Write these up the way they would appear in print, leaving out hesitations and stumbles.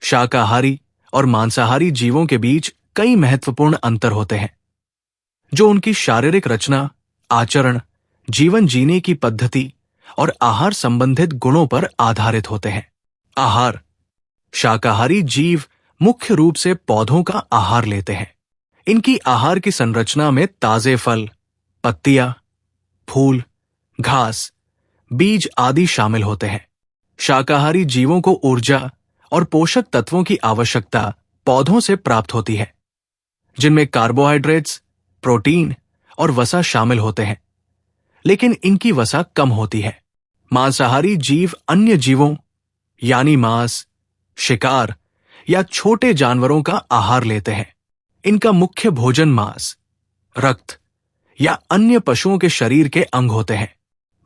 शाकाहारी और मांसाहारी जीवों के बीच कई महत्वपूर्ण अंतर होते हैं, जो उनकी शारीरिक रचना, आचरण, जीवन जीने की पद्धति और आहार संबंधित गुणों पर आधारित होते हैं। आहार: शाकाहारी जीव मुख्य रूप से पौधों का आहार लेते हैं। इनकी आहार की संरचना में ताजे फल, पत्तियां, फूल, घास, बीज आदि शामिल होते हैं। शाकाहारी जीवों को ऊर्जा और पोषक तत्वों की आवश्यकता पौधों से प्राप्त होती है, जिनमें कार्बोहाइड्रेट्स, प्रोटीन और वसा शामिल होते हैं, लेकिन इनकी वसा कम होती है। मांसाहारी जीव अन्य जीवों यानी मांस, शिकार या छोटे जानवरों का आहार लेते हैं। इनका मुख्य भोजन मांस, रक्त या अन्य पशुओं के शरीर के अंग होते हैं।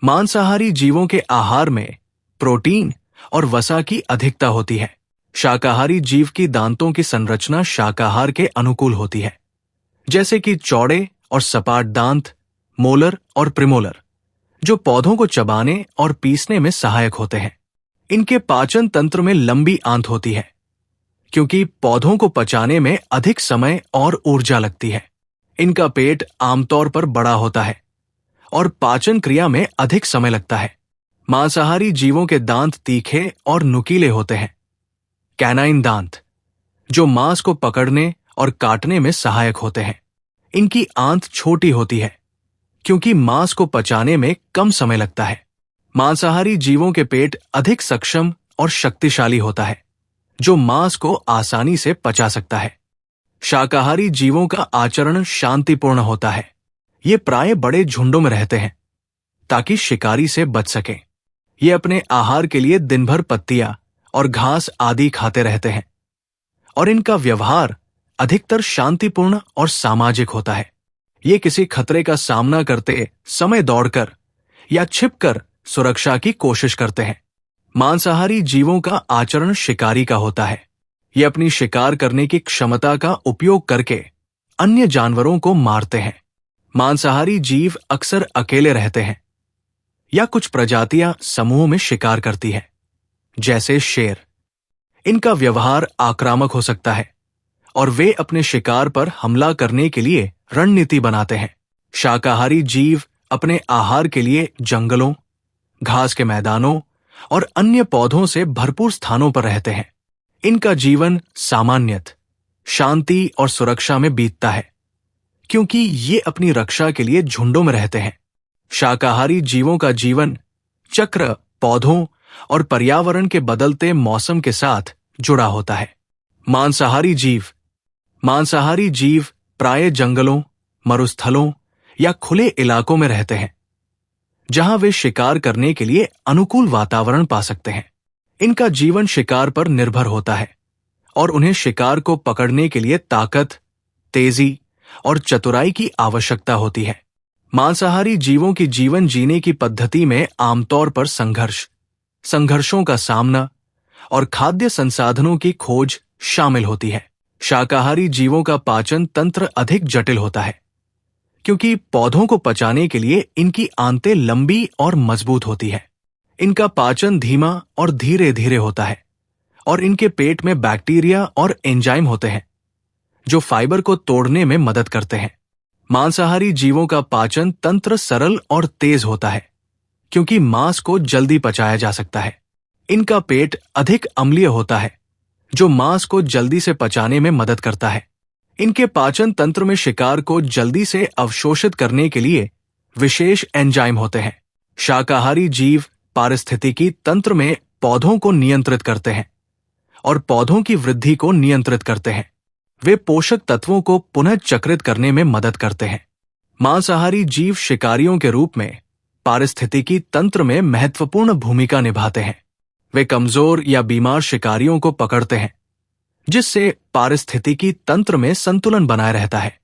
मांसाहारी जीवों के आहार में प्रोटीन और वसा की अधिकता होती है। शाकाहारी जीव की दांतों की संरचना शाकाहार के अनुकूल होती है, जैसे कि चौड़े और सपाट दांत, मोलर और प्रीमोलर, जो पौधों को चबाने और पीसने में सहायक होते हैं। इनके पाचन तंत्र में लंबी आंत होती है, क्योंकि पौधों को पचाने में अधिक समय और ऊर्जा लगती है। इनका पेट आमतौर पर बड़ा होता है और पाचन क्रिया में अधिक समय लगता है। मांसाहारी जीवों के दांत तीखे और नुकीले होते हैं। कैनाइन दांत, जो मांस को पकड़ने और काटने में सहायक होते हैं। इनकी आंत छोटी होती है, क्योंकि मांस को पचाने में कम समय लगता है। मांसाहारी जीवों के पेट अधिक सक्षम और शक्तिशाली होता है, जो मांस को आसानी से पचा सकता है। शाकाहारी जीवों का आचरण शांतिपूर्ण होता है। ये प्राय बड़े झुंडों में रहते हैं, ताकि शिकारी से बच सकें। ये अपने आहार के लिए दिन भर पत्तियां और घास आदि खाते रहते हैं, और इनका व्यवहार अधिकतर शांतिपूर्ण और सामाजिक होता है। ये किसी खतरे का सामना करते समय दौड़कर या छिपकर सुरक्षा की कोशिश करते हैं। मांसाहारी जीवों का आचरण शिकारी का होता है। ये अपनी शिकार करने की क्षमता का उपयोग करके अन्य जानवरों को मारते हैं। मांसाहारी जीव अक्सर अकेले रहते हैं, या कुछ प्रजातियां समूह में शिकार करती हैं, जैसे शेर। इनका व्यवहार आक्रामक हो सकता है, और वे अपने शिकार पर हमला करने के लिए रणनीति बनाते हैं। शाकाहारी जीव अपने आहार के लिए जंगलों, घास के मैदानों और अन्य पौधों से भरपूर स्थानों पर रहते हैं। इनका जीवन सामान्यतः शांति और सुरक्षा में बीतता है, क्योंकि ये अपनी रक्षा के लिए झुंडों में रहते हैं। शाकाहारी जीवों का जीवन चक्र पौधों और पर्यावरण के बदलते मौसम के साथ जुड़ा होता है। मांसाहारी जीव प्राय जंगलों, मरुस्थलों या खुले इलाकों में रहते हैं, जहां वे शिकार करने के लिए अनुकूल वातावरण पा सकते हैं। इनका जीवन शिकार पर निर्भर होता है, और उन्हें शिकार को पकड़ने के लिए ताकत, तेजी और चतुराई की आवश्यकता होती है। मांसाहारी जीवों की जीवन जीने की पद्धति में आमतौर पर संघर्षों का सामना और खाद्य संसाधनों की खोज शामिल होती है। शाकाहारी जीवों का पाचन तंत्र अधिक जटिल होता है, क्योंकि पौधों को पचाने के लिए इनकी आंतें लंबी और मजबूत होती है। इनका पाचन धीमा और धीरे धीरे होता है, और इनके पेट में बैक्टीरिया और एंजाइम होते हैं, जो फाइबर को तोड़ने में मदद करते हैं। मांसाहारी जीवों का पाचन तंत्र सरल और तेज होता है, क्योंकि मांस को जल्दी पचाया जा सकता है। इनका पेट अधिक अम्लीय होता है, जो मांस को जल्दी से पचाने में मदद करता है। इनके पाचन तंत्र में शिकार को जल्दी से अवशोषित करने के लिए विशेष एंजाइम होते हैं। शाकाहारी जीव पारिस्थितिकी तंत्र में पौधों को नियंत्रित करते हैं और पौधों की वृद्धि को नियंत्रित करते हैं। वे पोषक तत्वों को पुनः चक्रित करने में मदद करते हैं। मांसाहारी जीव शिकारियों के रूप में पारिस्थितिकी तंत्र में महत्वपूर्ण भूमिका निभाते हैं। वे कमजोर या बीमार शिकारियों को पकड़ते हैं, जिससे पारिस्थितिकी तंत्र में संतुलन बनाए रहता है।